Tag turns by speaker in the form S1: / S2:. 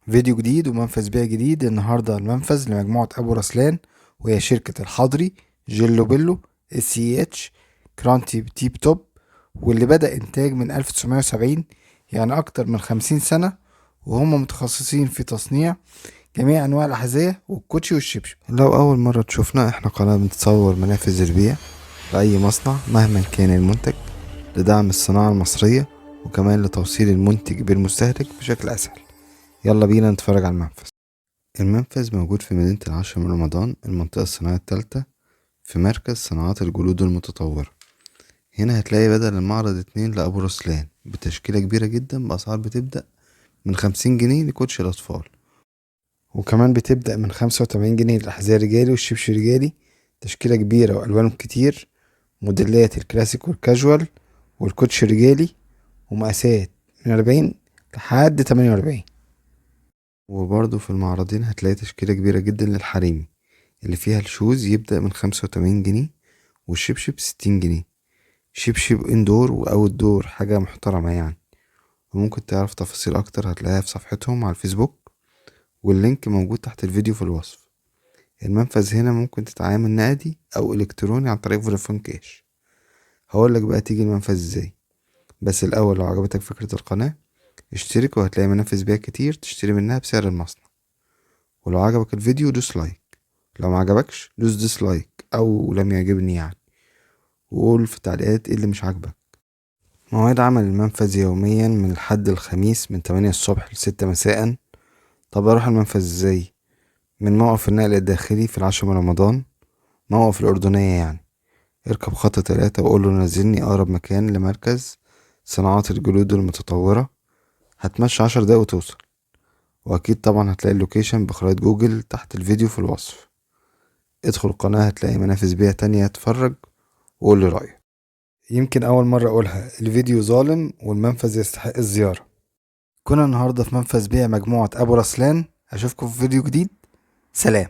S1: فيديو جديد ومنفذ بيع جديد. النهاردة المنفذ لمجموعة أبو رسلان، وهي شركة الحضري، جيلو بيلو، SCH، كرانتي تيب توب، واللي بدأ إنتاج من 1970، يعني أكتر من 50 سنة. وهم متخصصين في تصنيع جميع أنواع الأحذية والكوتشي والشبشب. لو أول مرة تشوفنا، إحنا قناة بتصور منافذ البيع لأي مصنع مهما كان المنتج، لدعم الصناعة المصرية وكمان لتوصيل المنتج بالمستهلك بشكل أسهل. يلا بينا نتفرج على المنفذ. المنفذ موجود في مدينة العاشر من رمضان، المنطقة الصناعية التالتة، في مركز صناعات الجلود المتطورة. هنا هتلاقي بدل المعرض 2 لأبو رسلان بتشكيلة كبيرة جدا، بأسعار بتبدأ من 50 جنيه لكوتش الأطفال، وكمان بتبدأ من 85 جنيه للأحذية الرجالي والشبش رجالي. تشكيلة كبيرة وألوانهم كتير، موديلات الكلاسيك والكاجوال والكوتش رجالي، ومقاسات من 40 لحد 48. وبرضه في المعرضين هتلاقي تشكيلة كبيرة جدا للحريمي، اللي فيها الشوز يبدأ من 85 جنيه، والشبشب 60 جنيه. شبشب اندور واوت دور، حاجة محترمة يعني. وممكن تعرف تفاصيل اكتر هتلاقيها في صفحتهم على الفيسبوك، واللينك موجود تحت الفيديو في الوصف. المنفذ هنا ممكن تتعامل نقدي او الكتروني عن طريق فودافون كاش. هقولك بقى تيجي المنفذ ازاي، بس الاول لو عجبتك فكرة القناة اشترك، وهتلاقي منافذ بيع كتير تشتري منها بسعر المصنع. ولو عجبك الفيديو دوس لايك، لو ما عجبكش دوس ديسلايك او لم يعجبني يعني، وقول في التعليقات ايه اللي مش عاجبك. مواعيد عمل المنفذ يوميا من الحد الخميس من 8 الصبح ل6 مساء. طب اروح المنفذ ازاي؟ من موقف النقل الداخلي في العاشر من رمضان، موقف الأردنية يعني. اركب خط 3 وقول له نزلني أقرب مكان لمركز صناعات الجلود المتطورة. هتمشي 10 دقايق وتوصل، وأكيد طبعا هتلاقي اللوكيشن بخرائط جوجل تحت الفيديو في الوصف. ادخل القناة هتلاقي منافذ بيع تانية، اتفرج وقول لي رأيك. يمكن أول مرة أقولها، الفيديو ظالم والمنفذ يستحق الزيارة. كنا النهاردة في منفذ بيع مجموعة أبو رسلان. أشوفكم في فيديو جديد. سلام.